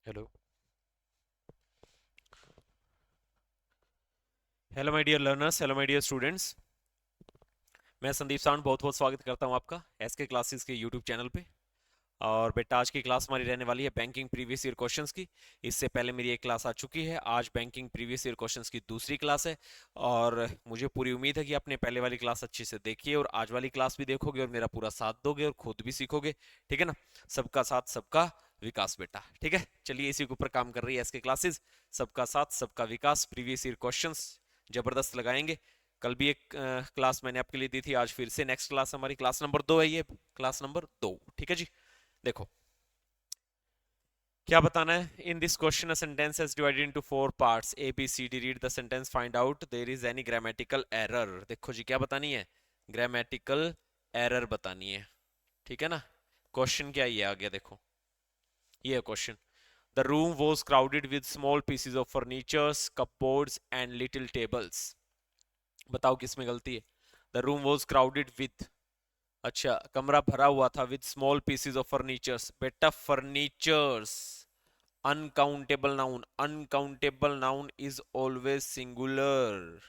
Hello. Hello my dear learners, hello my dear students. मैं संदीप साउंड बहुत बहुत स्वागत करता हूं आपका एसके क्लासेस के यूट्यूब चैनल पे। और बेटा, आज की क्लास हमारी रहने वाली है बैंकिंग प्रीवियस ईयर क्वेश्चंस की। इससे पहले मेरी एक क्लास आ चुकी है, आज बैंकिंग प्रीवियस ईयर क्वेश्चंस की दूसरी क्लास है। और मुझे पूरी उम्मीद है कि आपने पहले वाली क्लास अच्छे से देखी है और आज वाली क्लास भी देखोगे और मेरा पूरा साथ दोगे और खुद भी सीखोगे। ठीक है ना? सबका साथ सबका विकास बेटा। ठीक है, चलिए इसी के ऊपर काम कर रही है एसके क्लासेस। सबका साथ सबका विकास, प्रीवियस ईयर क्वेश्चंस जबरदस्त लगाएंगे। कल भी एक क्लास मैंने आपके लिए दी थी, आज फिर से नेक्स्ट क्लास, हमारी क्लास नंबर 2 है ये। क्लास नंबर 2, ठीक है जी। देखो क्या बताना है। In this question a sentence is divided into 4 parts A B C D. Read the sentence, find out there is any grammatical error. देखो जी, क्या बतानी है? ग्रामेटिकल एरर बतानी है। ठीक है ना? क्वेश्चन क्या ये आ गया, देखो ये है question. The room was crowded with small pieces of furnitures, cupboards and little tables. बताओ किस में गलती है? The room was crowded with, अच्छा कमरा भरा हुआ था, with small pieces of furnitures. बेटा furnitures uncountable noun, uncountable noun is always singular.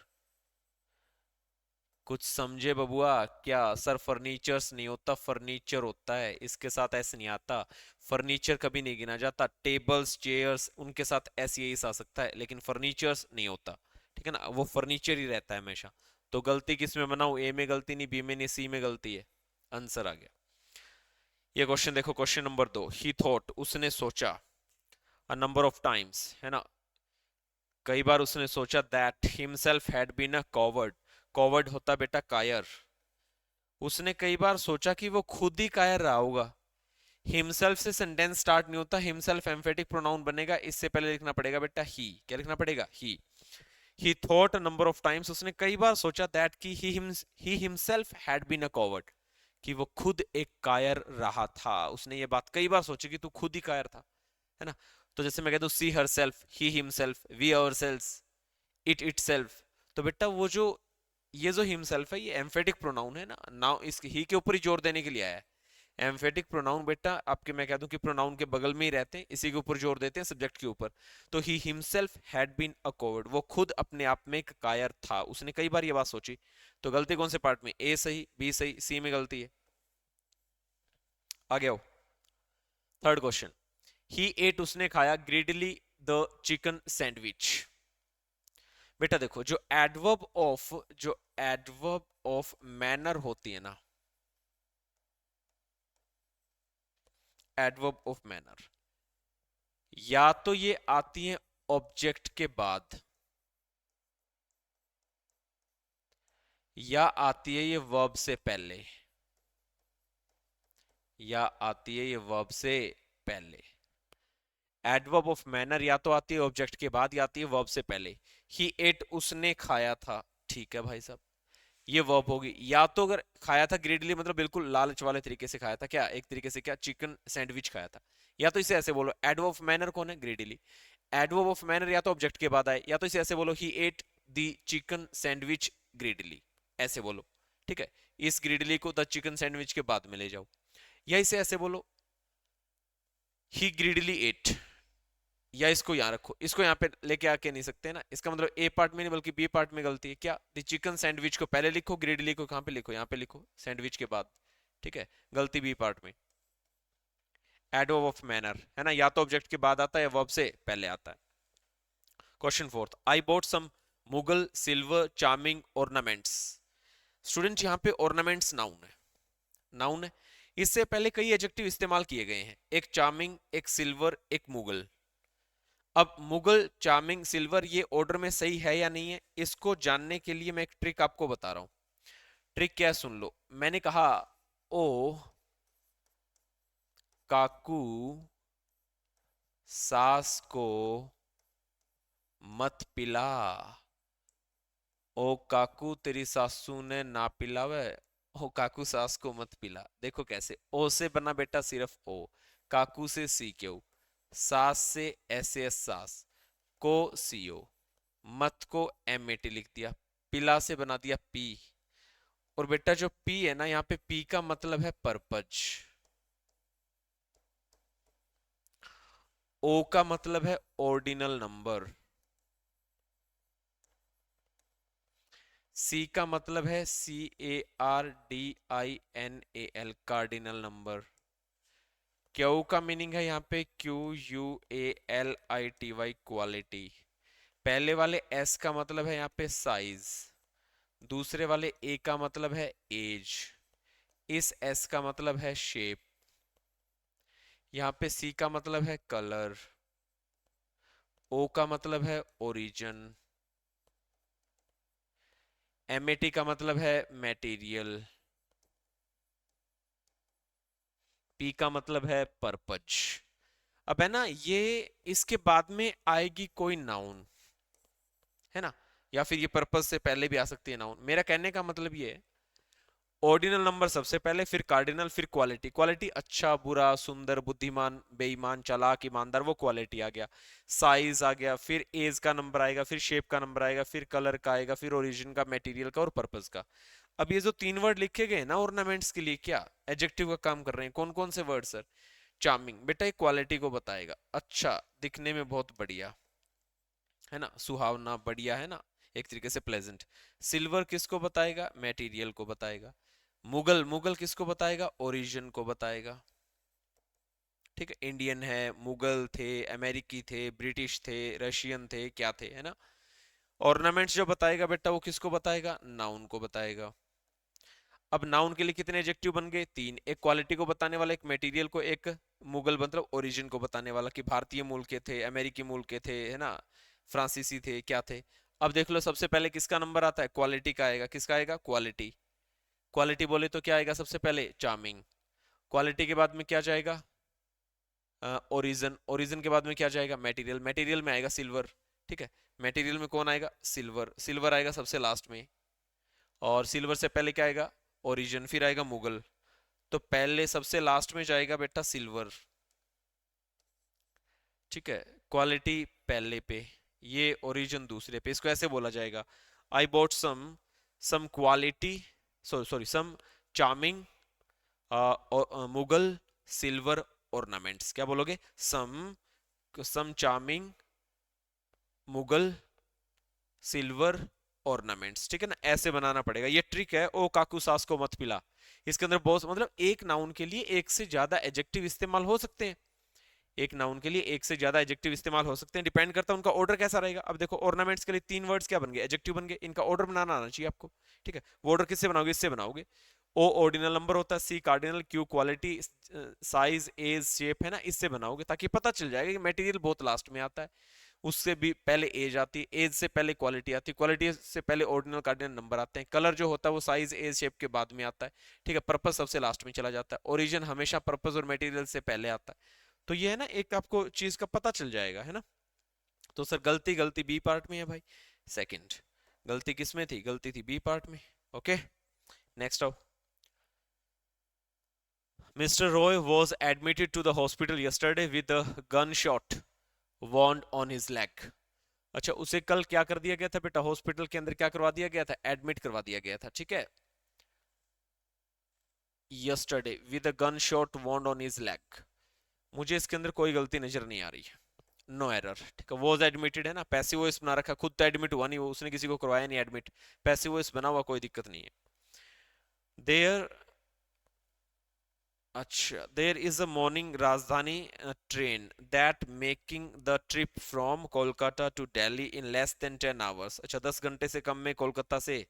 कुछ समझे बबुआ? क्या सर, फर्नीचर्स नहीं होता, फर्नीचर होता है, इसके साथ ऐसे नहीं आता। फर्नीचर कभी नहीं गिना जाता। टेबल्स चेयर्स उनके साथ ऐसे यही आ सकता है, लेकिन फर्नीचर्स नहीं होता। ठीक है ना? वो फर्नीचर ही रहता है हमेशा। तो गलती किस में बनाऊं? ए में गलती नहीं, बी में नहीं, सी में गलती है। आंसर आ गया। ये क्वेश्चन देखो, क्वेश्चन नंबर 2। ही थॉट, उसने सोचा, अ नंबर ऑफ टाइम्स, है ना, कई बार उसने सोचा, that himself had been a coward. Coward होता बेटा कायर। उसने कई बार सोचा कि वो खुद ही कायर रहा होगा। हिमसेल्फ से सेंटेंस स्टार्ट नहीं होता, हिमसेल्फ एम्फेटिक प्रोनाउन बनेगा, इससे पहले लिखना पड़ेगा बेटा ही। क्या लिखना पड़ेगा? He thought a number of times, उसने कई बार सोचा, दैट कि he himself had been a coward, कि वो खुद एक कायर रहा था। उसने ये बात कई बार सोची कि तू खुद ही कायर था, है ना? तो जैसे मैं कहता हूँ she herself, he himself, we ourselves, it itself. तो बेटा वो जो ये जो हिमसेल्फ है, ये एम्फेटिक प्रोनाउन है ना, नाउ इस ही के ऊपर ही जोर देने के लिए आया है। एम्फेटिक प्रोनाउन बेटा आपके, मैं कह दूं कि प्रोनाउन के बगल में ही रहते हैं, इसी के ऊपर जोर देते हैं, सब्जेक्ट के ऊपर। तो he himself had been a coward, वो खुद अपने आप में एक कायर था, उसने कई बार ये बात सोची। तो गलती कौन से पार्ट में? ए सही, बी सही, सी में गलती है। आगे आओ। Third question. ही एट, उसने खाया, ग्रीडली द चिकन सैंडविच। बेटा देखो, जो एडवर्ब ऑफ मैनर होती है ना, एडवर्ब ऑफ मैनर, या तो ये आती है ऑब्जेक्ट के बाद, या आती है ये वर्ब से पहले, या आती है ये वर्ब से पहले। एडवर्ब ऑफ मैनर या तो आती है ऑब्जेक्ट के बाद, या आती है वर्ब से पहले। ही एट, उसने खाया था। ठीक है भाई साहब, ये वर्ब होगी। या तो अगर खाया था ग्रेडली, मतलब बिल्कुल लालच वाले तरीके से खाया था, क्या एक तरीके से, क्या चिकन सैंडविच खाया था। या तो इसे ऐसे बोलो, एडवर्ब ऑफ मैनर कौन है? ग्रेडली। एडवर्ब ऑफ मैनर या तो ऑब्जेक्ट के बाद आए, या तो इसे ऐसे बोलो, ही एट द चिकन सैंडविच ग्रेडली, ऐसे बोलो। ठीक है, इस ग्रेडली को द चिकन सैंडविच के बाद में ले जाओ। या इसे ऐसे बोलो, ही ग्रेडली एट, या इसको यहां रखो, इसको यहां पे लेके आके नहीं सकते ना, इसका मतलब ए पार्ट में नहीं बल्कि बी पार्ट में गलती है। क्या द चिकन सैंडविच को पहले लिखो, ग्रेडली को कहां पे लिखो? यहां पे लिखो, सैंडविच के बाद। ठीक है, गलती बी पार्ट में। एडवर्ब ऑफ मैनर है ना, या तो ऑब्जेक्ट के बाद आता है या वर्ब से पहले आता है। Question fourth. I bought some Mughal silver charming ornaments. Student यहाँ पे ऑर्नामेंट्स नाउन है, नाउन है। इससे पहले कई एडजेक्टिव इस्तेमाल किए गए हैं, एक चार्मिंग, एक सिल्वर, एक मुगल। अब मुगल, चार्मिंग, सिल्वर, ये ऑर्डर में सही है या नहीं है, इसको जानने के लिए मैं एक ट्रिक आपको बता रहा हूं। ट्रिक क्या है, सुन लो। मैंने कहा, ओ काकू सास को मत पिला। ओ काकू तेरी सासू ने ना पिलावे, ओ काकू सास को मत पिला। देखो कैसे, ओ से बना बेटा सिर्फ ओ, काकू से सी क्यू, सास से एस एस सास, को सी ओ, मत को एम ए टी लिख दिया, पिला से बना दिया पी। और बेटा जो पी है ना, यहाँ पे पी का मतलब है पर्पज। ओ का मतलब है ऑर्डिनल नंबर, सी का मतलब है CARDINAL कार्डिनल नंबर, क्यू का मीनिंग है यहाँ पे QUALITY क्वालिटी, पहले वाले एस का मतलब है यहाँ पे साइज, दूसरे वाले ए का मतलब है एज, इस एस का मतलब है शेप, यहाँ पे सी का मतलब है कलर, ओ का मतलब है ओरिजिन, एमएटी का मतलब है मटेरियल, पी का मतलब है पर्पज। अब है ना ये, इसके बाद में आएगी कोई नाउन, है ना, या फिर ये पर्पज से पहले भी आ सकती है नाउन। मेरा कहने का मतलब ये है, ऑर्डिनल नंबर सबसे पहले, फिर कार्डिनल, फिर क्वालिटी। क्वालिटी अच्छा बुरा सुंदर बुद्धिमान बेईमान चालाक ईमानदार, वो क्वालिटी आ गया। साइज आ गया, फिर एज का नंबर आएगा, फिर शेप का नंबर आएगा, फिर कलर का आएगा, फिर ओरिजिन का, मटेरियल का और पर्पस का। अब ये जो तीन वर्ड लिखे गए ना ऑर्नामेंट्स के लिए, क्या एडजेक्टिव का काम कर रहे हैं? कौन कौन से वर्ड सर? चार्मिंग बेटा एक क्वालिटी को बताएगा, अच्छा दिखने में बहुत बढ़िया, है ना, सुहावना बढ़िया, है ना, एक तरीके से प्लेजेंट। सिल्वर किसको बताएगा? मटेरियल को बताएगा। मुगल, मुगल किसको बताएगा? ओरिजिन को बताएगा। ठीक है, इंडियन है, मुगल थे, अमेरिकी थे, ब्रिटिश थे, रशियन थे, क्या थे, है ना। ऑर्नामेंट्स जो बताएगा बेटा वो किसको बताएगा? नाउन को बताएगा। अब नाउन के लिए कितने एडजेक्टिव बन गए? तीन, एक क्वालिटी को बताने वाला, एक मटेरियल को, एक मुगल मतलब ओरिजिन को बताने वाला कि भारतीय मूल के थे, अमेरिकी मूल के थे, है ना, फ्रांसीसी थे, क्या थे। अब देख लो सबसे पहले किसका नंबर आता है? क्वालिटी का आएगा। किसका आएगा? क्वालिटी। क्वालिटी बोले तो क्या आएगा सबसे पहले? चार्मिंग। क्वालिटी के बाद में क्या जाएगा? ओरिजिन। ओरिजिन के बाद में क्या जाएगा? मटेरियल। मटेरियल में आएगा सिल्वर। ठीक है, मटेरियल में कौन आएगा? सिल्वर। सिल्वर आएगा सबसे लास्ट में, और सिल्वर से पहले क्या आएगा? ओरिजिन, फिर आएगा मुगल। तो पहले सबसे लास्ट में जाएगा बेटा सिल्वर। ठीक है, क्वालिटी पहले पे, ये ओरिजिन दूसरे पे। इसको ऐसे बोला जाएगा, I bought some quality, sorry some charming Mughal silver ornaments. क्या बोलोगे? Some some charming Mughal silver ornaments. ठीक है ना, ऐसे बनाना पड़ेगा। ये ट्रिक है, ओ काकू सास को मत पिला। इसके अंदर बहुत मतलब एक नाउन के लिए एक से ज्यादा एडजेक्टिव इस्तेमाल हो सकते हैं, एक नाउन के लिए एक से ज्यादा एडजेक्टिव इस्तेमाल हो सकते हैं, डिपेंड करता है उनका ऑर्डर कैसा रहेगा। अब देखो ऑर्नामेंट्स के लिए तीन वर्ड्स क्या बन गए? एडजेक्टिव बन गए। इनका ऑर्डर बनाना आना चाहिए आपको। ठीक है, वो ऑर्डर किससे बनाओगे? इससे बनाओगे। ओ ऑर्डिनल नंबर होता है, C cardinal, Q quality, size age shape, है ना, इससे बनाओगे ताकि पता चल जाएगा कि मटेरियल बहुत लास्ट में आता है, उससे भी पहले एज आती है, एज से पहले क्वालिटी आती है, क्वालिटी से पहले ऑर्डिनल कार्डिनल नंबर आते हैं, कलर जो होता है वो साइज एज शेप के बाद में आता है। ठीक है, पर्पस सबसे लास्ट में चला जाता है, ओरिजिन हमेशा पर्पस और मटेरियल से पहले आता है। तो ये है ना, एक आपको चीज का पता चल जाएगा, है ना। तो सर गलती, गलती बी पार्ट में है भाई। सेकंड गलती किस में थी? गलती थी बी पार्ट में। ओके, नेक्स्ट आओ। Mister Roy was admitted to the hospital yesterday with a gun shot wound on his leg. अच्छा, उसे कल क्या कर दिया गया था बेटा? हॉस्पिटल के अंदर क्या करवा दिया गया था? एडमिट करवा दिया गया था। ठीक है, yesterday with a gun shot wound on his leg. मुझे इसके अंदर कोई गलती नजर नहीं आ रही है, नो एरर। ठीक है, वॉज एडमिटेड है ना, पैसिव वॉइस बना रखा, खुद तो एडमिट हुआ नहीं वो, उसने किसी को करवाया नहीं एडमिट, पैसिव वॉइस बना हुआ, कोई दिक्कत नहीं है। देयर, अच्छा, there is a morning Rajdhani train that making the trip from Kolkata to Delhi in less than 10 hours. अच्छा, 10 घंटे से कम में कोलकाता से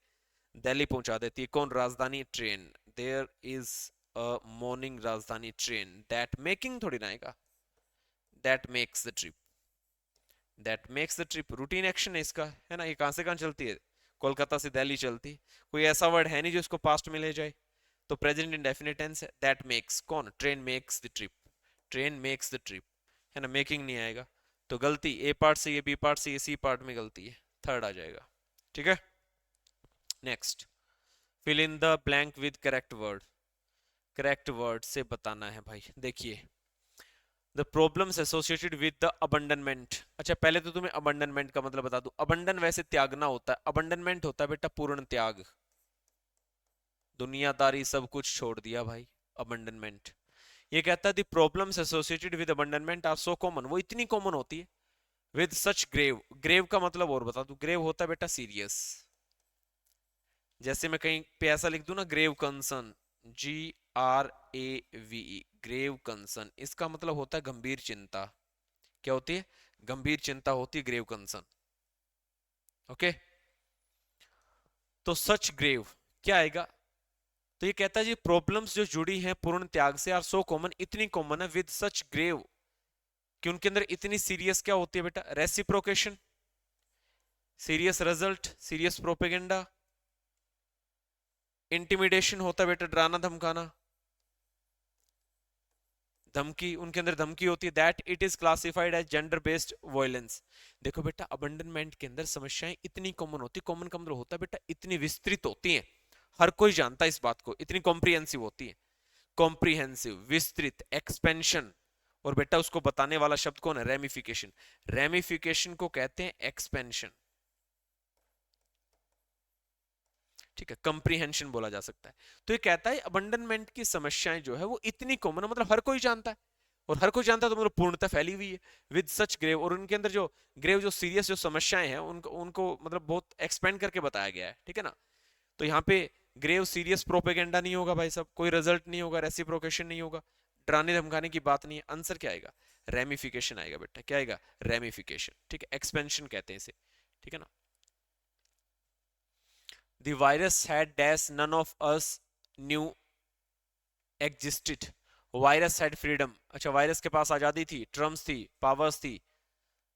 दिल्ली पहुंचा देती है। कौन? Rajdhani train. There is a morning Rajdhani train that making थोड़ी ना आएगा, that makes the trip, that makes the trip routine action है इसका, है ना, ये कहां से कहां चलती है? कोलकाता से दिल्ली चलती। कोई ऐसा वर्ड है नहीं जो इसको पास्ट में ले जाए, तो प्रेजेंट इंडेफिनिट टेंस है। दैट मेक्स कौन? Train makes the trip, train makes the trip, है ना, मेकिंग नहीं आएगा। तो गलती ए पार्ट से, ये बी पार्ट से, ये सी पार्ट में गलती है, थर्ड आ जाएगा। ठीक है, next, fill in the blank with correct word. Correct word से बताना है भाई। देखिए, the problems associated with the abandonment. अच्छा, पहले तो तुम्हें अबंडनमेंट का मतलब बता दूं। अबंडन वैसे त्यागना होता है, अबंडनमेंट होता है बेटा पूर्ण त्याग, दुनियादारी सब कुछ छोड़ दिया भाई, अबंडनमेंट। ये कहता है the problems associated with abandonment are so common, वो इतनी कॉमन होती है, विद सच ग्रेव, ग्रेव का मतलब और बता दूं, ग्रेव होता है बेटा सीरियस। जैसे मैं कहीं पे ऐसा लिख दूं ना, grave concern, GRAVE, grave concern, इसका मतलब होता है गंभीर चिंता। क्या होती है? गंभीर चिंता होती है ग्रेव कंसर्न। ओके, तो सच ग्रेव क्या आएगा? तो ये कहता है जी प्रॉब्लम्स जो जुड़ी हैं पूर्ण त्याग से आर सो कॉमन, इतनी कॉमन है विद सच ग्रेव, कि उनके अंदर इतनी सीरियस क्या होती है बेटा? Reciprocation, serious result, serious propaganda, intimidation होता है बेटा, डराना धमकाना, धमकी, उनके अंदर धमकी होती है, that it is classified age gender based violence. देखो बेटा अबंडनमेंट के अंदर समस्याएं इतनी कॉमन होती, कॉमन का मतलब होता है बेटा इतनी विस्तृत होती हैं, हर कोई जानता है इस बात को, इतनी कॉम्प्रिहेंसिव होती है, कॉम्प्रिहेंसिव, विस्तृत, एक्सपेंशन। और बेटा उसको बताने वाला शब्द कौन है? रेमिफिकेशन। रेमिफिकेशन को कहते हैं एक्सपेंशन। ठीक है, कंप्रीहेंशन बोला जा सकता है। तो ये कहता है अबंडनमेंट की समस्याएं जो है वो इतनी कॉमन है, मतलब हर कोई जानता है, और हर कोई जानता है तो मतलब पूर्णता फैली हुई है, विद सच ग्रेव, और उनके अंदर जो ग्रेव जो सीरियस जो समस्याएं हैं उनको उनको मतलब बहुत एक्सपेंड करके बताया गया है। ठीक है ना? तो यहाँ पे ग्रेव सीरियस प्रोपेगेंडा नहीं होगा भाई साहब, कोई रिजल्ट नहीं होगा, रेसिप्रोकेशन नहीं होगा, डराने धमकाने की बात नहीं है। आंसर क्या आएगा? रेमिफिकेशन आएगा बेटा। क्या आएगा? रेमिफिकेशन। ठीक है, एक्सपेंशन कहते हैं इसे। ठीक है ना? The virus had dash none of us knew existed. Virus had freedom. अच्छा, वायरस के पास आजादी थी, ट्रम्स थी, पावर्स थी।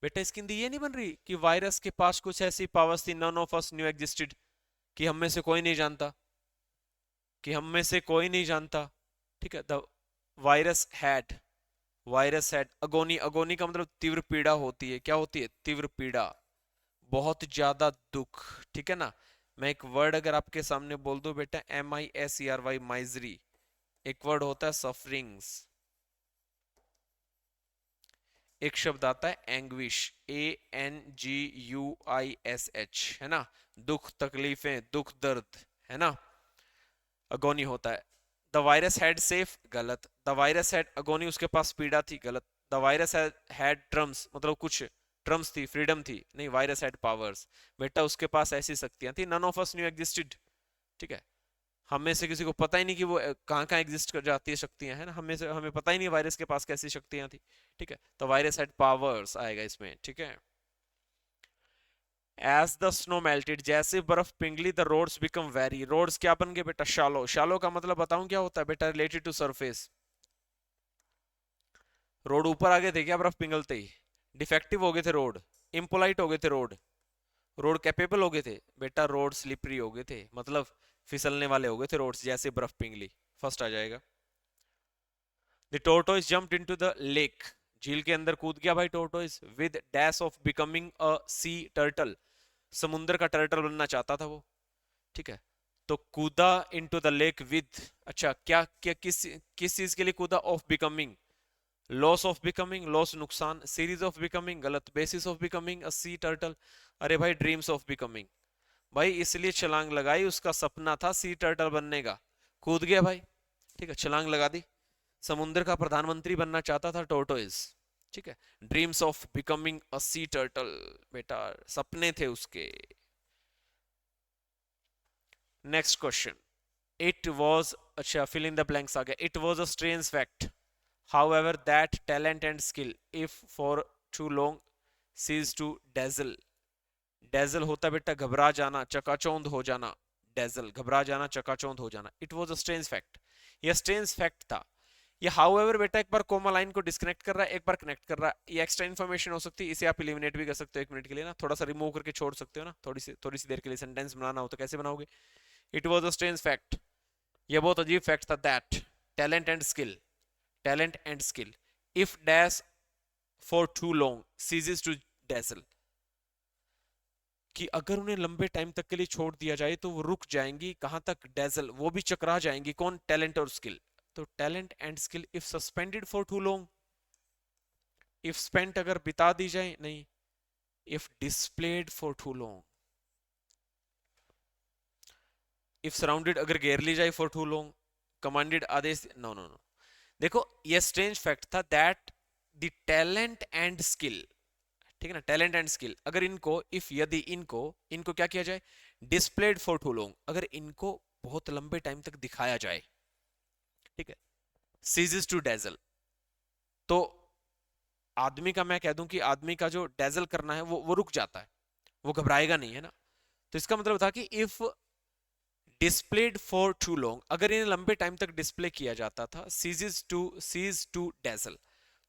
बेटा इसकी हिंदी ये नहीं बन रही कि वायरस के पास कुछ ऐसी पावर्स थी, none of us knew existed, कि हम में से कोई नहीं जानता, कि हम में से कोई नहीं जानता। ठीक है, द वायरस हैड अगोनी, अगोनी का मतलब तीव्र पीड़ा होती है। क्या होती है? तीव्र पीड़ा, बहुत ज्यादा दुख। ठीक है ना? मैं एक वर्ड अगर आपके सामने बोल दूं बेटा, MISERY, माइजरी, एक वर्ड होता है सफरिंग्स, एक शब्द आता है एंग्विश, ANGUISH, है ना? दुख, तकलीफें, दुख, दर्द, है ना? अगोनी होता है। द वायरस हैड सेफ, गलत। द वायरस हैड अगोनी, उसके पास पीड़ा थी, गलत। द वायरस हैड ट्रम्स, मतलब कुछ ट्रम्स थी, फ्रीडम थी, नहीं, वायरस हैड पावर्स। बेटा उसके पास ऐसी शक्तियां थी, none of us knew existed. ठीक है, हम में से किसी को पता ही नहीं कि वो कहाँ कहाँ एग्जिस्ट कर जाती है शक्तियां, है ना? हमें से हमें पता ही नहीं वायरस के पास कैसी शक्तियां थी। ठीक है, तो वायरस हैड पावर्स आएगा इसमें। ठीक है, एज द स्नो मेल्टेड, जैसे बर्फ पिघली, the roads become very, roads क्या बन गए बेटा? शालो। शालो का मतलब बताऊं क्या होता है बेटा? Related to surface. रोड ऊपर आ गए थे क्या बर्फ पिघलते ही? डिफेक्टिव हो गए थे रोड, इम्पोलाइट हो गए थे रोड, रोड कैपेबल हो गए थे बेटा? रोड स्लिपरी हो गए थे, मतलब फिसलने वाले हो गए थे रोड्स, जैसे बर्फ पिघली। फर्स्ट आ जाएगा। The tortoise jumped into the lake, झील के अंदर कूद गया भाई tortoise, with dash of becoming a sea turtle, समुद्र का टर्टल बनना चाहता था वो। ठीक है, तो कूदा इनटू द लेक विद, अच्छा क्या क्या किस किस चीज के लिए कूदा? Of becoming, loss of becoming, loss नुकसान, सीरीज ऑफ बिकमिंग, गलत, basis of becoming a sea turtle, अरे भाई ड्रीम्स ऑफ बिकमिंग, भाई इसलिए छलांग लगाई, उसका सपना था सी टर्टल बनने का, कूद गया भाई। ठीक है, छलांग लगा दी, समुद्र का प्रधानमंत्री बनना चाहता था टोर्टोइस। ठीक है, dreams of becoming a sea turtle, बेटा सपने थे उसके। नेक्स्ट क्वेश्चन, इट वॉज, अच्छा फिल इन द ब्लैंक्स आ गया, it was a strange fact however that talent and skill if for too long cease to dazzle, dazzle होता बेटा घबरा जाना, चकाचौंध हो जाना, dazzle घबरा जाना, चकाचौंध हो जाना। it was a strange fact, यह strange fact था। ये however बेटा एक बार कोमा लाइन को डिस्कनेक्ट कर रहा है, एक बार कनेक्ट कर रहा है, ये एक्स्ट्रा इन्फॉर्मेशन हो सकती है, इसे आप एलिमिनेट भी कर सकते हो एक मिनट के लिए ना, थोड़ा सा रिमूव करके छोड़ सकते हो ना, थोड़ी सी देर के लिए सेंटेंस बनाना हो तो कैसे बनाओगे? It was a strange fact, ये बहुत अजीब फैक्ट था, that talent and skill, talent and skill if dash for too long ceases to dazzle, कि अगर उन्हें लंबे टाइम तक के लिए छोड़ दिया जाए तो वो रुक जाएंगी, कहां तक? डेजल, वो भी चकरा जाएंगी। कौन? टैलेंट और स्किल। तो talent and skill if suspended for too long, if spent अगर बिता दी जाए, नहीं, if displayed for too long, if surrounded अगर घेर ली जाए फॉर टू लॉन्ग, कमांडेड आदेश, नो नो नो, देखो ये स्ट्रेंज फैक्ट था that the talent and skill, ठीक है ना, टैलेंट एंड स्किल, अगर इनको इफ यदि इनको इनको क्या किया जाए, डिस्प्लेड फॉर टू लॉन्ग, अगर इनको बहुत लंबे टाइम तक दिखाया जाए, ठीक है, सीजेस टू डेजल, तो आदमी का मैं कह दूं कि आदमी का जो डेजल करना है वो रुक जाता है, वो घबराएगा नहीं, है ना। तो इसका मतलब था कि if displayed for too long, अगर इन्हें लंबे टाइम तक डिस्प्ले किया जाता था, सीज टू डेजल,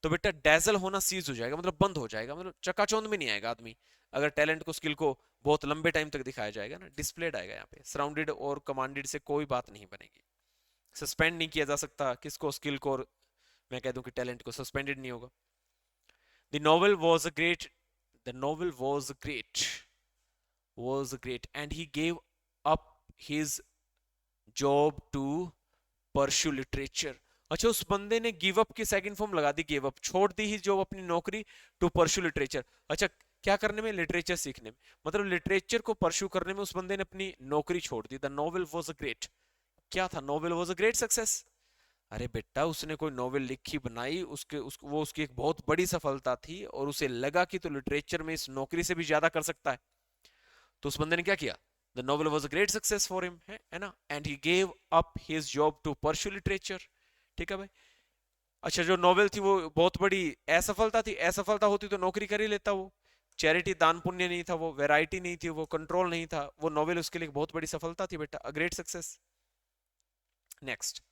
तो बेटा डेजल होना सीज हो जाएगा, मतलब बंद हो जाएगा, मतलब चकाचौंध में नहीं आएगा आदमी, अगर टैलेंट को स्किल को बहुत लंबे टाइम तक दिखाया जाएगा ना, डिस्प्लेड आएगा यहाँ पे, सराउंडेड और कमांडेड से कोई बात नहीं बनेगी, सस्पेंड नहीं किया जा सकता किसको, स्किल को, और मैं कह दूं कि टैलेंट को सस्पेंडेड नहीं होगा। The novel was a great, the novel was great and he gave up his job to pursue literature. अच्छा, उस बंदे ने गिव अप की सेकंड फॉर्म लगा दी, गिव अप, छोड़ दी ही जॉब, अपनी नौकरी, टू परस्यू लिटरेचर। अच्छा, क्या करने में, लिटरेचर सीखने में, मतलब लिटरेचर को परस्यू करने में उस बंदे ने अपनी नौकरी छोड़ दी। The novel was a great, क्या था, novel was a great success. अरे बेटा उसने कोई नोवेल लिखी बनाई, वो उसकी एक बहुत बड़ी सफलता थी, और उसे लगा कि तो लिटरेचर में इस नौकरी से भी ज्यादा कर सकता है, तो उस बंदे ने क्या किया, the novel was a great success for him, है ना, and he gave up his job to pursue literature. ठीक है भाई। अच्छा, जो नोवेल थी वो बहुत बड़ी असफलता थी, असफलता होती तो नौकरी कर ही लेता वो, चैरिटी दान पुण्य नहीं था वो, वैरायटी नहीं थी वो, कंट्रोल नहीं था वो, नोवेल उसके लिए बहुत बड़ी सफलता थी बेटा, अ great success. Next,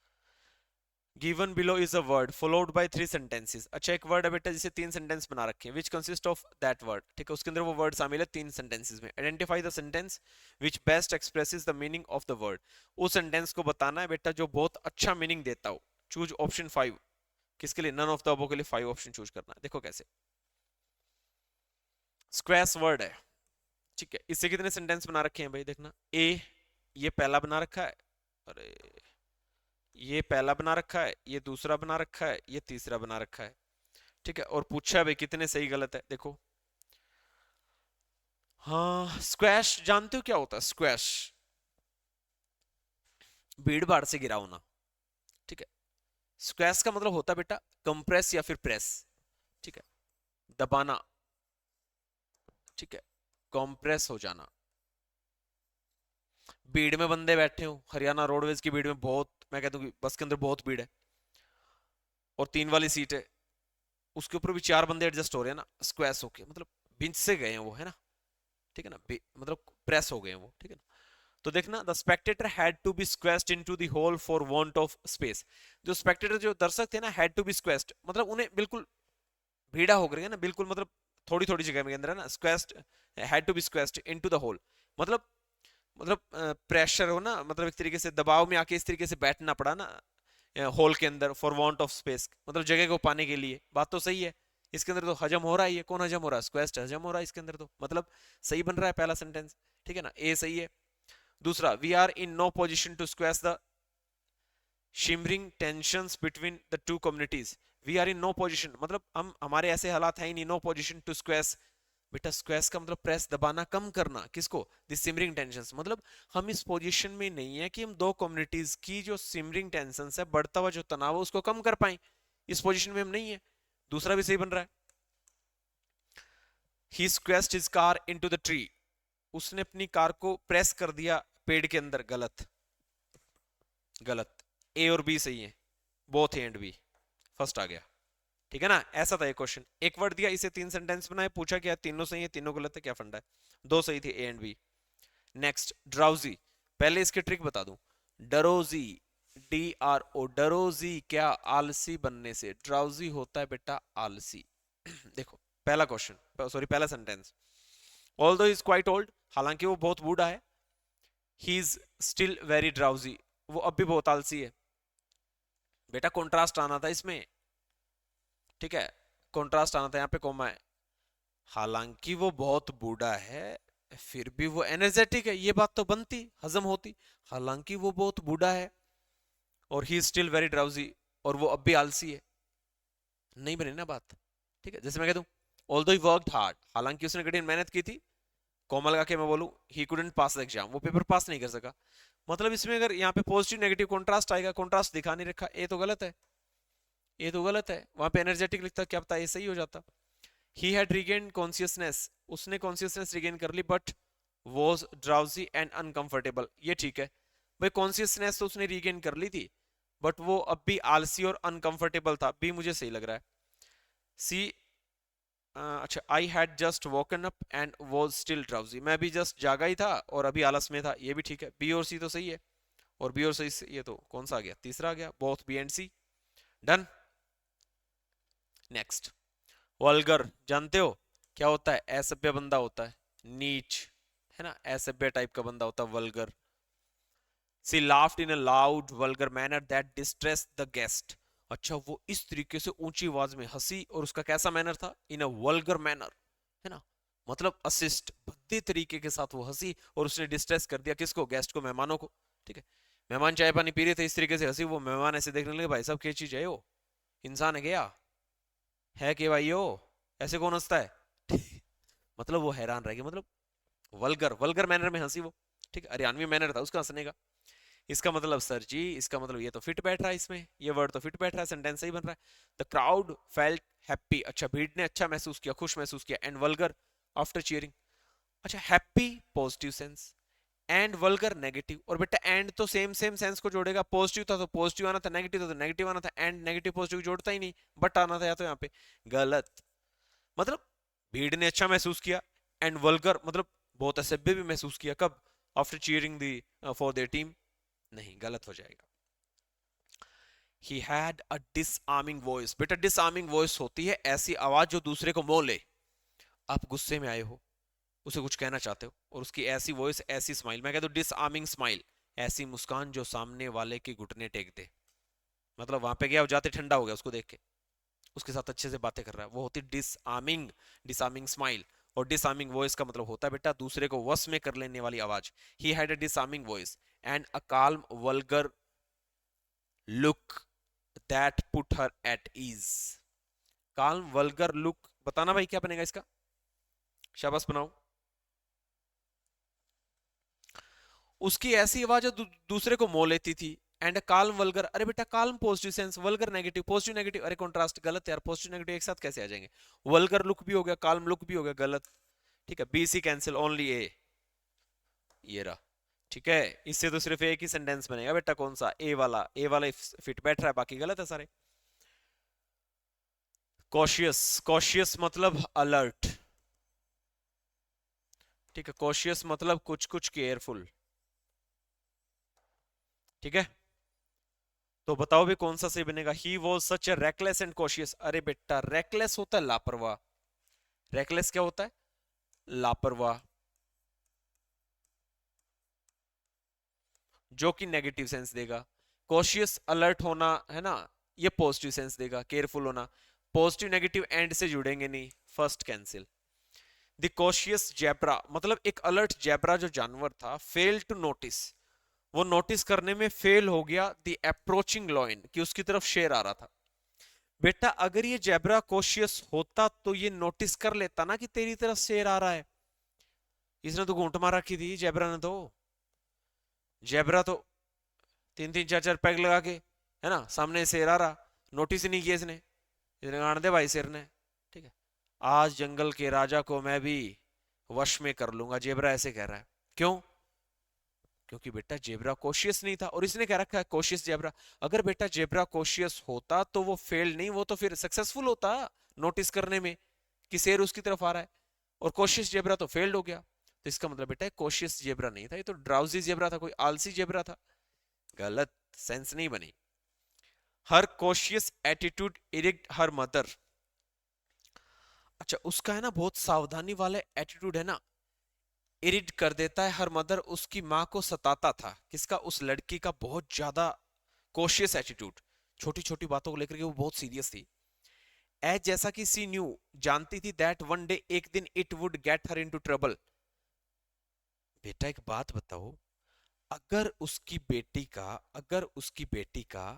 given below is a word followed by three sentences. अच्छा, एक वर्ड है बेटा जिसे तीन सेंटेंस बना रखे हैं, which consist of that word, ठीक है, उसके अंदर वो वर्ड शामिल है तीन सेंटेंसेस में। Identify the sentence which best expresses the meaning of the word, उस सेंटेंस को बताना है बेटा जो बहुत अच्छा मीनिंग देता हो। चूज ऑप्शन 5, किसके लिए, नन ऑफ द अबव के लिए 5 ऑप्शन चूज करना है। देखो कैसे, स्क्वैश वर्ड है, ठीक है, इससे कितने सेंटेंस बना रखे हैं भाई, देखना, ए, ये पहला बना रखा है, अरे ये पहला बना रखा है, ये दूसरा बना रखा है, ये तीसरा बना रखा है, ठीक है, और पूछा है भाई कितने सही गलत है, देखो। हाँ, स्क्वैश जानते हो क्या होता है, स्क्वैश, भीड़ भाड़ से गिरा होना, ठीक है। स्क्वैश का मतलब होता है बेटा कंप्रेस या फिर प्रेस, ठीक है, दबाना, ठीक है, कंप्रेस हो जाना। भीड़ में बंदे बैठे हो, हरियाणा रोडवेज की भीड़ में बहुत, मैं कहता हूँ बस के अंदर बहुत भीड़ है, और 3 वाली सीट है, उसके ऊपर भी 4 बंदे एडजस्ट हो रहे हैं ना, स्क्वैश होके, मतलब बिंच से गए हैं वो, है ना, ठीक है ना, मतलब प्रेस हो गए हैं वो, ठीक है ना। तो देखना, the spectator had to be squeezed into the hole for want of space, जो स्पेक्टेटर जो दर्शक थे ना, हैड टू बी स्क्वेस्ड, मतलब उन्हें बिल्कुल भीड़ा हो गया ना, बिल्कुल मतलब थोड़ी थोड़ी जगह में अंदर है ना, squeezed, had to be squeezed into the hole, मतलब प्रेशर हो ना, मतलब एक तरीके से दबाव में आके इस तरीके से बैठना पड़ा ना होल के अंदर, फॉर वांट ऑफ स्पेस, मतलब जगह को पाने के लिए। बात तो सही है, इसके अंदर तो हजम हो रहा है, ये कौन हजम हो रहा है, स्क्वेस्ट हजम हो रहा है इसके अंदर, तो मतलब सही बन रहा है पहला सेंटेंस, ठीक है ना, ए सही है। दूसरा, we are in no position to squeeze the shimmering tensions between the two communities, we are in no position, मतलब हम, हमारे ऐसे हालात हैं नहीं, नो पोजिशन टू स्क्वेस, बेटा स्क्वेस का मतलब प्रेस, दबाना, कम करना, किसको, द सिमरिंग टेंशंस, मतलब हम इस पोजीशन में नहीं है कि हम दो कम्युनिटीज की जो सिमरिंग टेंशंस है, बढ़ता हुआ जो तनाव है, उसको कम कर पाए, इस पोजीशन में हम नहीं है। दूसरा भी सही बन रहा है। He squeezed his car into the tree, उसने अपनी कार को प्रेस कर दिया पेड़ के अंदर, गलत, गलत, ए और बी सही है, both A and B, first आ गया, ठीक है ना। ऐसा था ये क्वेश्चन, एक वर्ड दिया, इसे 3 सेंटेंस बनाए, पूछा क्या तीनों सही है, तीनों गलत है, क्या फंडा है, 2 सही थे, A and B. Next, drowsy, पहले इसके ट्रिक बता दूं, डरोजी, डी आर ओ, डरोजी क्या, आलसी बनने से, ड्राउजी होता है बेटा आलसी। देखो पहला क्वेश्चन, सॉरी पहला sentence, although he is quite old, हालांकि वो बहुत बूढ़ा है, he is still very drowsy, वो अब भी बहुत आलसी है, बेटा कॉन्ट्रास्ट आना था इसमें, ठीक है, कॉन्ट्रास्ट आना था, यहाँ पे कॉमा है, हालांकि वो बहुत बूढ़ा है फिर भी वो एनर्जेटिक है, ये बात तो बनती, हजम होती, हालांकि वो बहुत बूढ़ा है और ही स्टिल वेरी ड्राउजी, और वो अब भी आलसी है, नहीं बनी ना बात, ठीक है। जैसे मैं कह दूं, ऑल्दो ही वर्कड हार्ड, हालांकि उसने कठिन मेहनत की थी, कोमल लगा के मैं बोलूं he couldn't pass the exam, वो पेपर पास नहीं कर सका, मतलब इसमें अगर यहाँ पे पॉजिटिव नेगेटिव कॉन्ट्रास्ट आएगा, कॉन्ट्रास्ट दिखा नहीं रखा, ये तो गलत है, ये तो गलत है, वहां पे एनर्जेटिक लिखता, क्या पता ये सही हो जाता। ही हैड रिगेन कॉन्शियसनेस, उसने कॉन्शियसनेस रिगेन कर ली, but was drowsy and uncomfortable, ये ठीक है भाई, कॉन्शियसनेस तो उसने रिगेन कर ली थी, बट वो अब भी आलसी और अनकंफर्टेबल था, भी मुझे सही लग रहा है। सी अच्छा, I had just woken up and was still drowsy, मैं भी जस्ट जागा ही था और अभी आलस में था, ये भी ठीक है, बी और सी तो सही है, और बी और सी ये तो कौन सा आ गया, तीसरा आ गया, both B and C. Done. Next, vulgar जानते हो क्या होता है, असभ्य बंदा होता है, नीच, है ना, असभ्य टाइप का बंदा होता है vulgar. She laughed in a loud vulgar manner that distress the guest, अच्छा वो इस तरीके से ऊंची आवाज में हंसी, और उसका कैसा मैनर था, इन अ वल्गर मैनर, है ना, मतलब असिस्ट, भद्दे तरीके के साथ वो हंसी, और उसने डिस्ट्रेस कर दिया किसको, गेस्ट को, मेहमानों को। ठीक है, मेहमान चाय पानी पी रहे थे, इस तरीके से हंसी, वो मेहमान ऐसे देखने लगे, भाई साहब क्या चीज है, वो इंसान है क्या, है कि भाई हो, ऐसे कौन हंसता है मतलब वो हैरान रह गए, मतलब वल्गर, वल्गर मैनर में हंसी वो। ठीक है, हरियाणवी मैनर था उसका हंसने का। इसका मतलब सर जी, इसका मतलब ये तो फिट बैठ रहा है इसमें, ये वर्ड तो फिट बैठ रहा है, सेंटेंस सही बन रहा है। द क्राउड फेल्ट हैप्पी, अच्छा भीड़ ने अच्छा महसूस किया, खुश महसूस किया, एंड वल्गर आफ्टर चीयरिंग, अच्छा happy positive sense, and vulgar negative, और बेटा एंड तो सेम सेम सेंस को जोड़ेगा, पॉजिटिव था तो पॉजिटिव आना था, नेगेटिव था तो नेगेटिव आना था, एंड नेगेटिव पॉजिटिव जोड़ता ही नहीं, बट आना था या तो यहाँ पे, गलत। मतलब भीड़ ने अच्छा महसूस किया, एंड वल्गर मतलब बहुत असभ्य भी महसूस किया, कब, after cheering the for their team, नहीं गलत हो जाएगा। ही हैड अ डिसआर्मिंग वॉइस, बेटा डिसआर्मिंग वॉइस होती है ऐसी आवाज जो दूसरे को मोह ले, आप गुस्से में आए हो, उसे कुछ कहना चाहते हो, और उसकी ऐसी वॉइस, ऐसी स्माइल, मैं कहता हूँ डिसआर्मिंग स्माइल, ऐसी मुस्कान जो सामने वाले के घुटने टेक दे, मतलब वहां पे गया, वो जाते ठंडा हो गया उसको देख के, उसके साथ अच्छे से बातें कर रहा है, वो होती डिसआर्मिंग, डिसआर्मिंग स्माइल। और डिसआर्मिंग वॉइस का मतलब होता है बेटा दूसरे को वश में कर लेने वाली आवाज। He had a disarming voice and a calm vulgar look that put her at ease, calm vulgar look, बताना भाई क्या बनेगा इसका, शाबाश बनाओ। उसकी ऐसी आवाज जो दूसरे को मोह लेती थी, एंड काल्म वल्गर, अरे बेटा calm positive sense, vulgar negative, positive negative, अरे कॉन्ट्रास्ट गलत है यार, पॉजिटिव नेगेटिव एक साथ कैसे आ जाएंगे, वल्गर लुक भी हो गया, काल्म लुक भी हो गया, गलत। ठीक है, बी सी कैंसिल, ओनली ए, ये रहा। ठीक है, इससे तो सिर्फ एक ही सेंटेंस बनेगा बेटा, कौन सा, ए वाला, ए वाला फिट बैठ रहा है, बाकी गलत है सारे। कॉशियस, कॉशियस मतलब अलर्ट, ठीक है, कॉशियस मतलब कुछ कुछ केयरफुल। ठीक है, तो बताओ भी कौन सा सही बनेगा, he was such A reckless and cautious, अरे बेटा रेकलेस होता है लापरवाह, रेकलेस क्या होता है, लापरवाह, जो कि नेगेटिव सेंस देगा। कॉशियस अलर्ट होना है ना, ये पॉजिटिव सेंस देगा, केयरफुल होना, पॉजिटिव नेगेटिव एंड से जुड़ेंगे नहीं, first cancel. The cautious zebra मतलब एक अलर्ट जेब्रा जो जानवर था, फेल टू नोटिस, वो नोटिस करने में फेल हो गया, द अप्रोचिंग लॉयन, कि उसकी तरफ शेर आ रहा था। बेटा अगर ये जेब्रा कॉशियस होता तो ये नोटिस कर लेता ना कि तेरी तरफ शेर आ रहा है, इसने तो घूंट मार रखी थी जेब्रा ने तो, जेब्रा तो तीन तीन चार चार पैग लगा के, है ना, सामने शेर आ रहा, नोटिस ही नहीं किया इसने, इसने गाड़ दे भाई शेर ने। ठीक है, आज जंगल के राजा को मैं भी वश में कर लूंगा, जेब्रा ऐसे कह रहा है, क्यों, क्योंकि बेटा जेब्रा कोशियस नहीं था, और इसने कह रखा है कोशियस जेब्रा, अगर बेटा जेब्रा कोशियस होता तो वो फेल नहीं, वो तो फिर सक्सेसफुल होता नोटिस करने में कि शेर उसकी तरफ आ रहा है, और कोशियस जेब्रा तो फेल्ड हो गया, तो इसका मतलब बेटा कोशियस जेब्रा नहीं था, ये तो ड्राउजी जेब्रा था, कोई आलसी जेब्रा था, गलत, सेंस नहीं बनी। हर कोशियस एटीट्यूड इरिक्ट हर मदर, अच्छा उसका है ना बहुत सावधानी वाले एटीट्यूड है ना, इरिट कर देता है हर मदर, उसकी माँ को सताता था, किसका, उस लड़की का बहुत ज्यादा कॉशियस एटीट्यूड, छोटी छोटी बातों को लेकर के वो बहुत सीरियस थी। एज जैसा कि सी न्यू जानती थी, दैट वन डे एक दिन it would get her into trouble, बेटा एक बात बताओ, अगर उसकी बेटी का, अगर उसकी बेटी का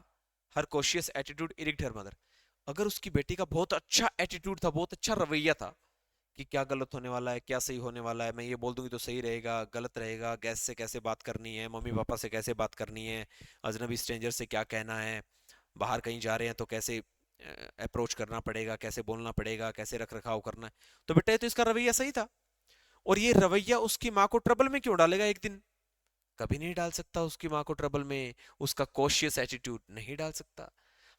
हर कॉशियस एटीट्यूड इरिक्ट हर मदर, अगर उसकी बेटी का बहुत अच्छा एटीट्यूड था, बहुत अच्छा रवैया था, कि क्या गलत होने वाला है, क्या सही होने वाला है, मैं ये बोल दूंगी तो सही रहेगा, गलत रहेगा, गैस से कैसे बात करनी है, मम्मी पापा से कैसे बात करनी है, अजनबी स्ट्रेंजर से क्या कहना है, बाहर कहीं जा रहे हैं तो कैसे अप्रोच करना पड़ेगा, कैसे बोलना पड़ेगा, कैसे रख रखाव करना है। तो बेटा ये तो इसका रवैया सही था। और ये रवैया उसकी माँ को ट्रबल में क्यों डालेगा एक दिन? कभी नहीं डाल सकता उसकी माँ को ट्रबल में। उसका कॉशियस एटीट्यूड नहीं डाल सकता।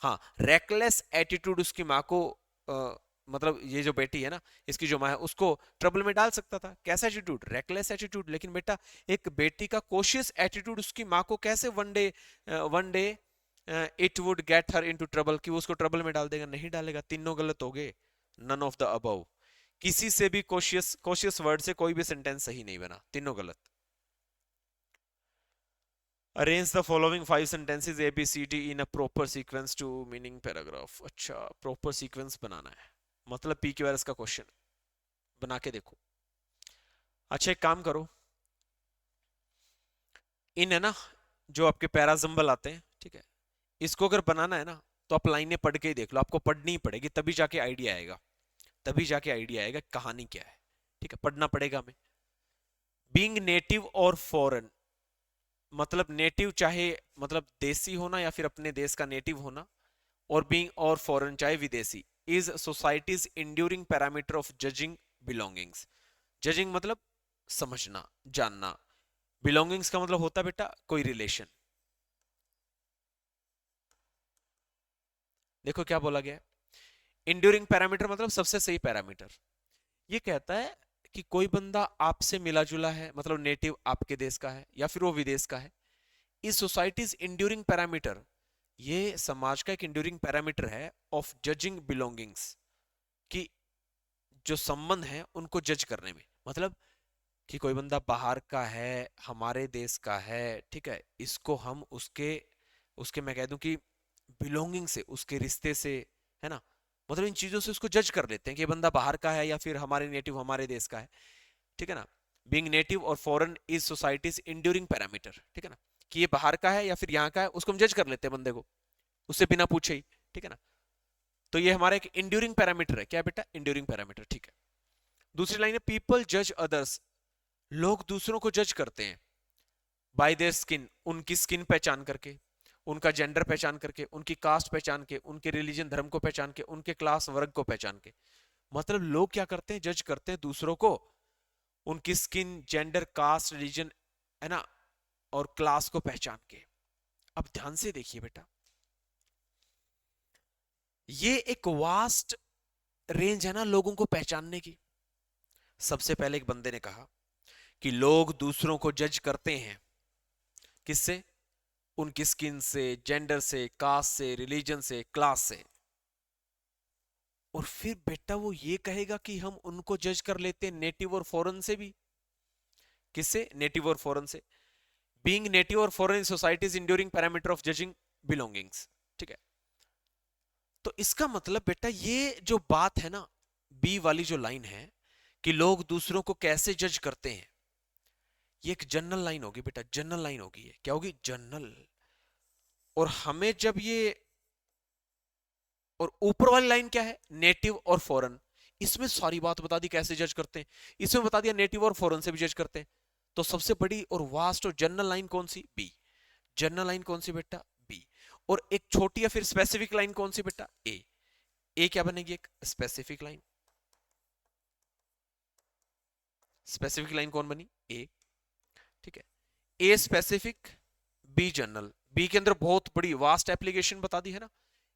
हाँ, रेकलेस एटीट्यूड उसकी माँ को मतलब ये जो बेटी है ना, इसकी जो माँ है, उसको ट्रबल में डाल सकता था। कैसा एटीट्यूड? Reckless attitude. लेकिन बेटा एक बेटी का कॉशियस एटीट्यूड उसकी माँ को कैसे one day it would get her into trouble, कि वो उसको ट्रबल में डाल देगा? नहीं डालेगा। तीनों गलत हो गए, नन ऑफ द अबव। किसी से भी कॉशियस कॉशियस वर्ड से कोई भी सेंटेंस सही नहीं बना, तीनों गलत। Arrange the following 5 sentences A B C D in a proper sequence to meaning paragraph. अच्छा, प्रॉपर सीक्वेंस बनाना है, मतलब पी क्यू आर एस का क्वेश्चन बना के देखो। अच्छा, एक काम करो, इन है ना जो आपके पैराजम्बल आते हैं, ठीक है, इसको अगर बनाना है ना तो आप लाइनें पढ़ के ही देख लो। आपको पढ़नी ही पड़ेगी, तभी जाके आइडिया आएगा, तभी जाके आइडिया आएगा कहानी क्या है। ठीक है, पढ़ना पड़ेगा हमें। बीइंग नेटिव और फॉरेन, मतलब नेटिव चाहे मतलब देसी होना या फिर अपने देश का नेटिव होना, और बीइंग और फॉरेन चाहे विदेशी, is societies enduring parameter of judging belongings. Judging मतलब समझना, जानना। बिलोंगिंग्स का मतलब होता है बेटा कोई रिलेशन। देखो क्या बोला गया है, इंड्यूरिंग पैरामीटर मतलब सबसे सही पैरामीटर। ये कहता है कि कोई बंदा आपसे मिला जुला है, मतलब नेटिव आपके देश का है या फिर वो विदेश का है। इस सोसाइटीज इंड्यूरिंग पैरामीटर, ये समाज का एक इंड्यूरिंग पैरामीटर है ऑफ जजिंग बिलोंगिंग्स, कि जो संबंध है उनको जज करने में। मतलब कि कोई बंदा बाहर का है, हमारे देश का है, ठीक है, इसको हम उसके उसके मैं कह दूं कि बिलोंगिंग से, उसके रिश्ते से, है ना, मतलब इन चीजों से उसको जज कर लेते हैं कि ये बंदा बाहर का है या फिर हमारे नेटिव हमारे देश का है। ठीक है ना। बीइंग नेटिव और foreign is societies enduring parameter, ठीक है ना, कि ये बाहर का है या फिर यहाँ का है, उसको हम जज कर लेते हैं बंदे को, उससे बिना पूछे ही। ठीक है ना। तो ये हमारा एक इंड्यूरिंग पैरामीटर है। क्या बेटा? Enduring parameter. ठीक है। दूसरी लाइन है, पीपल जज अदर्स, लोग दूसरों को जज करते हैं बाय देयर स्किन, उनकी स्किन पहचान करके, उनका जेंडर पहचान करके, उनकी कास्ट पहचान के, उनके रिलीजन धर्म को पहचान के, उनके क्लास वर्ग को पहचान के। मतलब लोग क्या करते हैं? जज करते हैं दूसरों को उनकी स्किन, जेंडर, कास्ट, रिलीजन, है ना, और क्लास को पहचान के। अब ध्यान से देखिए बेटा, ये एक वास्ट रेंज है ना लोगों को पहचानने की। सबसे पहले एक बंदे ने कहा कि लोग दूसरों को जज करते हैं, किससे? उनकी स्किन से, जेंडर से, कास्ट से, रिलीजन से, क्लास से। और फिर बेटा वो ये कहेगा कि हम उनको जज कर लेते हैं नेटिव और फॉरेन से भी। किससे? नेटिव और फॉरेन से। बीइंग नेटिव और foreign societies enduring parameter of judging belongings. ठीक है। तो इसका मतलब बेटा ये जो बात है ना, बी वाली जो लाइन है कि लोग दूसरों को कैसे जज करते हैं, ये एक जनरल लाइन होगी बेटा, जनरल लाइन होगी। ये क्या होगी? जनरल। और हमें जब ये, और ऊपर वाली लाइन क्या है? नेटिव और फॉरेन। इसमें सारी बात बता दी कैसे जज करते हैं, इसमें बता दिया नेटिव और फॉरेन से भी जज करते हैं। तो सबसे बड़ी और वास्ट और जनरल लाइन कौन सी? बी। जनरल लाइन कौन सी बेटा? बी। और एक छोटी या फिर स्पेसिफिक लाइन कौन सी बेटा? ए। ए क्या बनेगी? एक स्पेसिफिक लाइन। स्पेसिफिक लाइन कौन बनी? ए। ठीक है। A specific, B general. B के अंदर बहुत बड़ी वास्ट एप्लीकेशन बता दी है ना,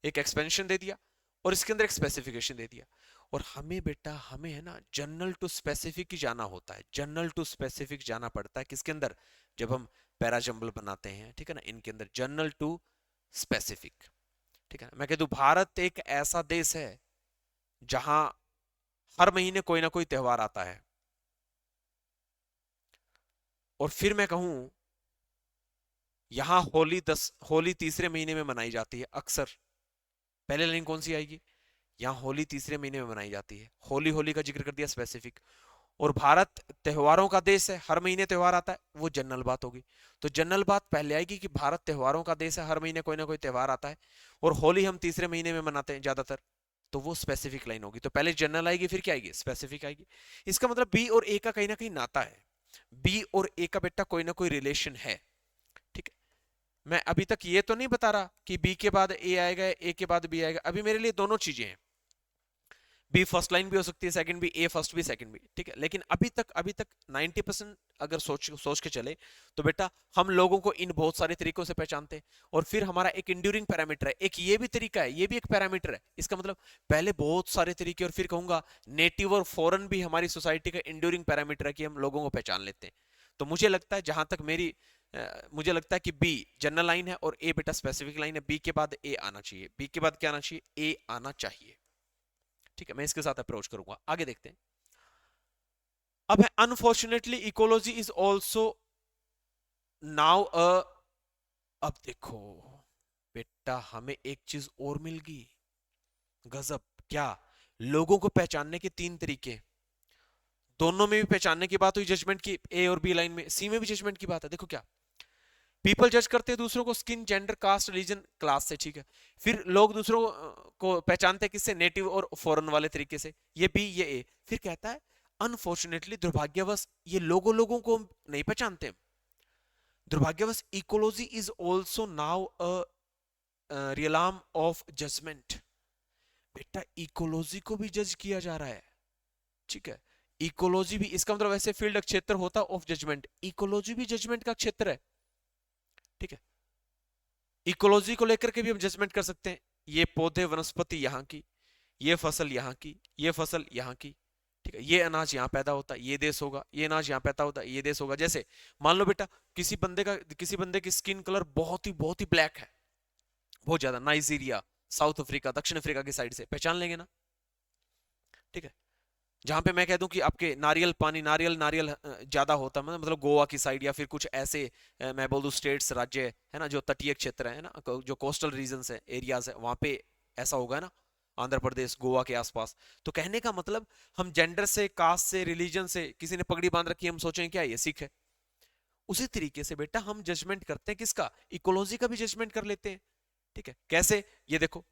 एक एक्सपेंशन दे दिया, और इसके अंदर एक स्पेसिफिकेशन दे दिया। और हमें बेटा, हमें है ना जनरल टू स्पेसिफिक ही जाना होता है, जनरल टू स्पेसिफिक जाना पड़ता है। किसके अंदर? जब हम पैराजंबल बनाते हैं, ठीक है ना, इनके अंदर जनरल टू स्पेसिफिक। ठीक है ना। मैं कह दूं भारत एक ऐसा देश है जहां हर महीने कोई ना कोई त्योहार आता है। और फिर मैं कहूं यहां होली तीसरे महीने में मनाई जाती है अक्सर। पहले लाइन कौन सी आएगी? यहाँ होली तीसरे महीने में मनाई जाती है। होली, होली का जिक्र कर दिया, स्पेसिफिक। और भारत त्योहारों का देश है, हर महीने त्योहार आता है, वो जनरल बात होगी। तो जनरल बात पहले आएगी कि भारत त्योहारों का देश है, हर महीने कोई ना कोई त्योहार आता है, और होली हम तीसरे महीने में मनाते हैं ज्यादातर। तो वो स्पेसिफिक लाइन होगी। तो पहले जनरल आएगी, फिर क्या आएगी? स्पेसिफिक आएगी। इसका मतलब बी और ए का कहीं ना कहीं नाता है, बी और ए का बेटा कोई ना कोई रिलेशन है। ठीक है। मैं अभी तक ये तो नहीं बता रहा कि बी के बाद ए आएगा, ए के बाद बी आएगा, अभी मेरे लिए दोनों चीजें हैं। बी फर्स्ट लाइन भी हो सकती है, सेकंड भी, ए फर्स्ट भी सेकंड भी, ठीक है। लेकिन अभी तक 90% अगर सोच सोच के चले तो बेटा हम लोगों को इन बहुत सारे तरीकों से पहचानते हैं। और फिर हमारा एक इंड्यूरिंग पैरामीटर है, एक ये भी तरीका है, ये भी एक पैरामीटर है। इसका मतलब पहले बहुत सारे तरीके और फिर कहूंगा नेटिव और फॉरेन भी हमारी सोसाइटी का इंड्यूरिंग पैरामीटर है कि हम लोगों को पहचान लेते हैं। तो मुझे लगता है जहां तक मुझे लगता है कि बी जनरल लाइन है और ए बेटा स्पेसिफिक लाइन है। बी के बाद ए आना चाहिए, बी के बाद क्या आना चाहिए, ए आना चाहिए। ठीक है, मैं इसके साथ अप्रोच करूंगा। आगे देखते हैं। अब है unfortunately ecology is also now अ, अब देखो बेटा हमें एक चीज और मिल गई, गजब। क्या? लोगों को पहचानने के तीन तरीके, दोनों में भी पहचानने की बात हुई जजमेंट की, ए और बी लाइन में, सी में भी जजमेंट की बात है। देखो क्या, पीपल जज करते हैं दूसरों को skin, gender, caste, religion, class से, ठीक है। फिर लोग दूसरों को पहचानते हैं किससे, नेटिव और फॉरेन वाले तरीके से, ये बी ये ए। फिर कहता है अनफॉर्चुनेटली, दुर्भाग्यवश ये लोगों लोगों को नहीं पहचानते। दुर्भाग्यवश ecology is also now a realm of judgement. बेटा इकोलॉजी को भी जज किया जा रहा है, ठीक है। इकोलॉजी भी, इसका मतलब ऐसे फील्ड क्षेत्र होता है ऑफ जजमेंट, इकोलॉजी भी जजमेंट का क्षेत्र है, ठीक है। इकोलॉजी को लेकर के भी हम जजमेंट कर सकते हैं, ये पौधे वनस्पति यहाँ की, ये फसल यहाँ की, ये फसल यहाँ की, ठीक है। ये अनाज यहाँ पैदा होता है, ये देश होगा, ये अनाज यहाँ पैदा होता है, ये देश होगा। जैसे मान लो बेटा किसी बंदे की स्किन कलर बहुत ही ब्लैक है, बहुत ज्यादा, नाइजीरिया, साउथ अफ्रीका, दक्षिण अफ्रीका की साइड से, पहचान लेंगे ना, ठीक है। जहां पे मैं कह दूं कि आपके नारियल नारियल ज्यादा होता है, मतलब गोवा की साइड या फिर कुछ ऐसे मैं बोल दूं स्टेट्स, राज्य है ना, जो तटीय क्षेत्र है ना, जो कोस्टल रीजन्स है, एरियाज है, वहां पे ऐसा होगा ना, आंध्र प्रदेश, गोवा के आसपास। तो कहने का मतलब हम जेंडर से, कास्ट से, रिलीजन से, किसी ने पगड़ी बांध रखी है, हम सोचें क्या ये सिख है। उसी तरीके से बेटा हम जजमेंट करते हैं किसका, इकोलॉजी का भी जजमेंट कर लेते हैं, ठीक है। कैसे? ये देखो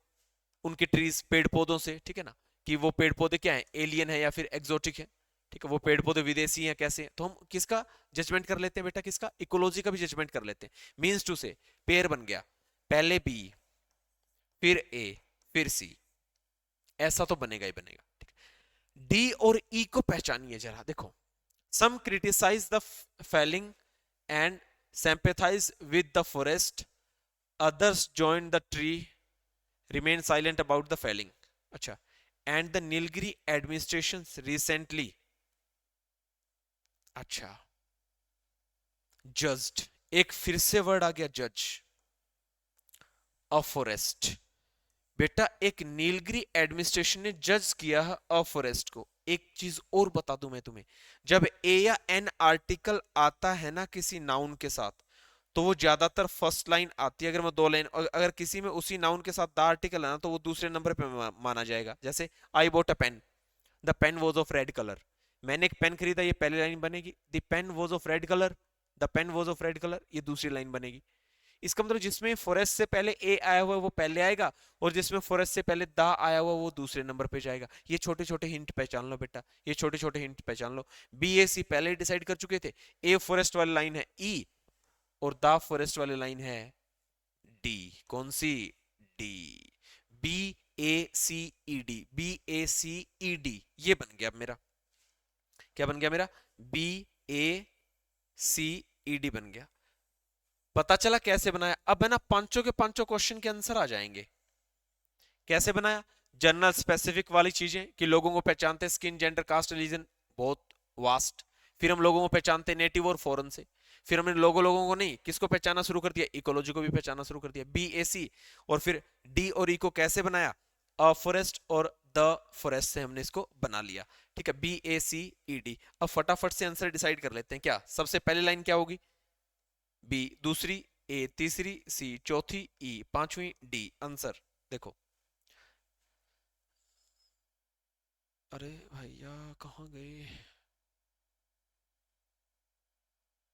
उनके ट्रीज, पेड़ पौधों से, ठीक है ना, कि वो पेड़ पौधे क्या है, एलियन है या फिर एग्जोटिक है, ठीक है। वो पेड़ पौधे विदेशी हैं कैसे, तो हम किसका जजमेंट कर लेते हैं बेटा, किसका, इकोलॉजी का भी जजमेंट कर लेते हैं। मीन्स टू से पेयर बन गया, पहले बी फिर ए फिर सी, ऐसा तो बनेगा ही बनेगा, ठीक। डी और ई को पहचानिए जरा, देखो। Some criticize the feeling and sympathize with the forest, others join the tree, remain silent about the felling. अच्छा, and the Nilgiri administration recently, अच्छा, judged, एक फिर से वर्ड आ गया, जज, अ फॉरेस्ट। बेटा एक नीलगिरी एडमिनिस्ट्रेशन ने जज किया है अ फॉरेस्ट को। एक चीज और बता दूं मैं तुम्हें, जब ए या एन आर्टिकल आता है ना किसी नाउन के साथ, तो वो ज्यादातर फर्स्ट लाइन आती है। अगर मैं दो लाइन, अगर किसी में उसी नाउन के साथ द आर्टिकल है ना, तो वो दूसरे नंबर पे माना जाएगा। जैसे I bought a pen, the pen was of red colour, मैंने एक पेन खरीदा, ये पहली लाइन बनेगी। The pen was of red colour, the pen was of red colour, ये दूसरी लाइन बनेगी। इसका मतलब जिसमें फॉरेस्ट से पहले ए आया हुआ है वो पहले आएगा, और जिसमें फॉरेस्ट से पहले दा आया हुआ वो दूसरे नंबर पे जाएगा। ये छोटे छोटे हिंट पहचान लो बेटा, ये छोटे छोटे हिंट पहचान लो। बी ए सी पहले डिसाइड कर चुके थे, ए फॉरेस्ट वाली लाइन है ई, और दा फॉरेस्ट वाली लाइन है डी। कौन सी? डी। बी ए सी ई डी, बी ए सी ई डी, ये बन गया मेरा। क्या बन गया मेरा? बी ए सी ई डी बन गया। पता चला कैसे बनाया? अब है ना पांचों के पांचों क्वेश्चन के आंसर आ जाएंगे। कैसे बनाया? जनरल स्पेसिफिक वाली चीजें कि लोगों को पहचानते, स्किन, जेंडर, कास्ट, रिलीजन, बहुत वास्ट। फिर हम लोगों को पहचानते नेटिव और फॉरेन से। फिर हमने लोगों को नहीं, किसको पहचाना शुरू कर दिया? इकोलॉजी को भी पहचाना शुरू कर दिया, बी ए सी। और फिर डी और ई को कैसे बनाया? अ फॉरेस्ट और द फॉरेस्ट से हमने इसको बना लिया, ठीक है, बी ए सी ई डी। अब फटाफट से आंसर डिसाइड कर लेते हैं। क्या सबसे पहली लाइन क्या होगी? बी, दूसरी ए, तीसरी सी, चौथी ई, पांचवी डी। आंसर देखो। अरे भैया कहाँ गए?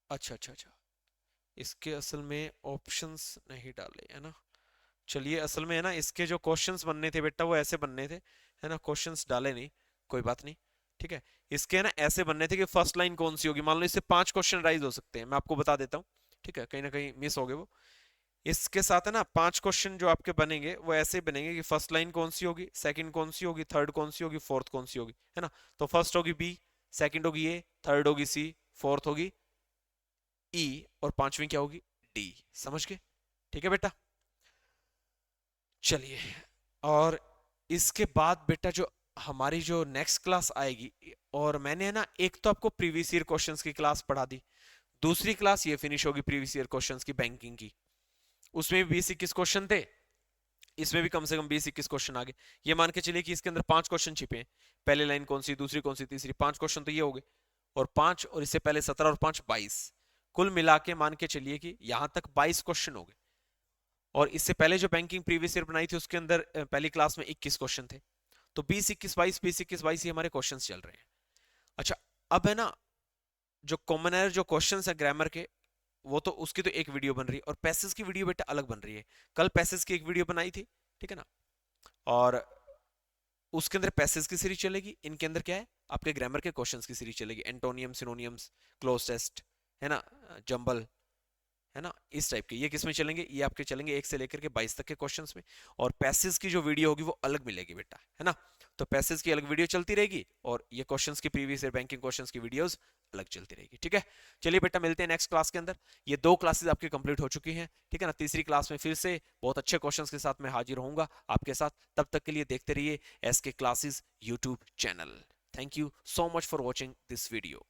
अच्छा अच्छा अच्छा, इसके असल में ऑप्शंस नहीं डाले है ना। चलिए, असल में है ना इसके जो क्वेश्चंस बनने थे बेटा वो ऐसे बनने थे, है ना, क्वेश्चंस डाले नहीं, कोई बात नहीं, ठीक है। इसके है ना ऐसे बनने थे कि फर्स्ट लाइन कौन सी होगी। मान लो इससे 5 क्वेश्चन राइज हो सकते हैं, मैं आपको बता देता हूँ, ठीक है, कहीं ना कहीं मिस हो गए वो। इसके साथ है ना 5 क्वेश्चन जो आपके बनेंगे वो ऐसे बनेंगे कि फर्स्ट लाइन कौन सी होगी, सेकंड कौन सी होगी, थर्ड कौन सी होगी, फोर्थ कौन सी होगी, है ना। तो फर्स्ट होगी बी, सेकंड होगी ए, थर्ड होगी सी, फोर्थ होगी ई, और पांचवी क्या होगी, डी। समझ गए? ठीक है बेटा। चलिए, और इसके बाद बेटा जो हमारी जो नेक्स्ट क्लास आएगी, और मैंने है ना एक तो आपको प्रीवियस ईयर क्वेश्चंस की क्लास पढ़ा दी, दूसरी क्लास ये फिनिश होगी प्रीवियस ईयर क्वेश्चंस की बैंकिंग की। उसमें भी 20-21 क्वेश्चन थे, इसमें भी कम से कम 20-21 क्वेश्चन आ गए। ये मान के चलिए कि इसके अंदर 5 क्वेश्चन छिपे हैं, पहले लाइन कौन सी, दूसरी कौन सी, तीसरी, 5 क्वेश्चन तो ये हो गए, और 5 और इससे पहले 17 और 5 22, कुल मिला के मान के चलिए कि यहां तक 22 क्वेश्चन हो गए। और इससे पहले जो बैंकिंग प्रीवियस ईयर बनाई थी उसके अंदर पहली क्लास में 21 क्वेश्चन थे। तो 20-21-22, 20-21-22 ये हमारे क्वेश्चंस चल रहे हैं। अच्छा, अब है ना जो कॉमन एरर जो क्वेश्चंस है ग्रामर के, वो तो उसकी तो एक वीडियो बन रही है, और पैसेज की वीडियो बेटा अलग बन रही है। कल पैसेज की एक वीडियो बनाई थी, ठीक है ना, और उसके अंदर पैसेज की सीरीज चलेगी, इनके अंदर क्या है, आपके ग्रामर के क्वेश्चंस की सीरीज चलेगी, एंटोनियम, सिनोनियम्स, क्लोज टेस्ट, है ना, जंबल, है ना, इस टाइप के। ये किस में चलेंगे, ये आपके चलेंगे 1 से लेकर के 22 तक के क्वेश्चंस में। और पैसेज की जो वीडियो होगी वो अलग मिलेगी बेटा, है ना। तो पैसेज की अलग वीडियो चलती रहेगी, और ये क्वेश्चंस की प्रीवियस ईयर बैंकिंग क्वेश्चंस की वीडियोस अलग चलती रहेगी, ठीक है। चलिए बेटा, मिलते हैं नेक्स्ट क्लास के अंदर। ये 2 क्लासेस आपकी कंप्लीट हो चुकी हैं, ठीक है ना। तीसरी क्लास में फिर से बहुत अच्छे क्वेश्चंस के साथ मैं हाजिर होऊंगा आपके साथ। तब तक के लिए देखते रहिए SK classes YouTube channel. Thank you so much for watching this video.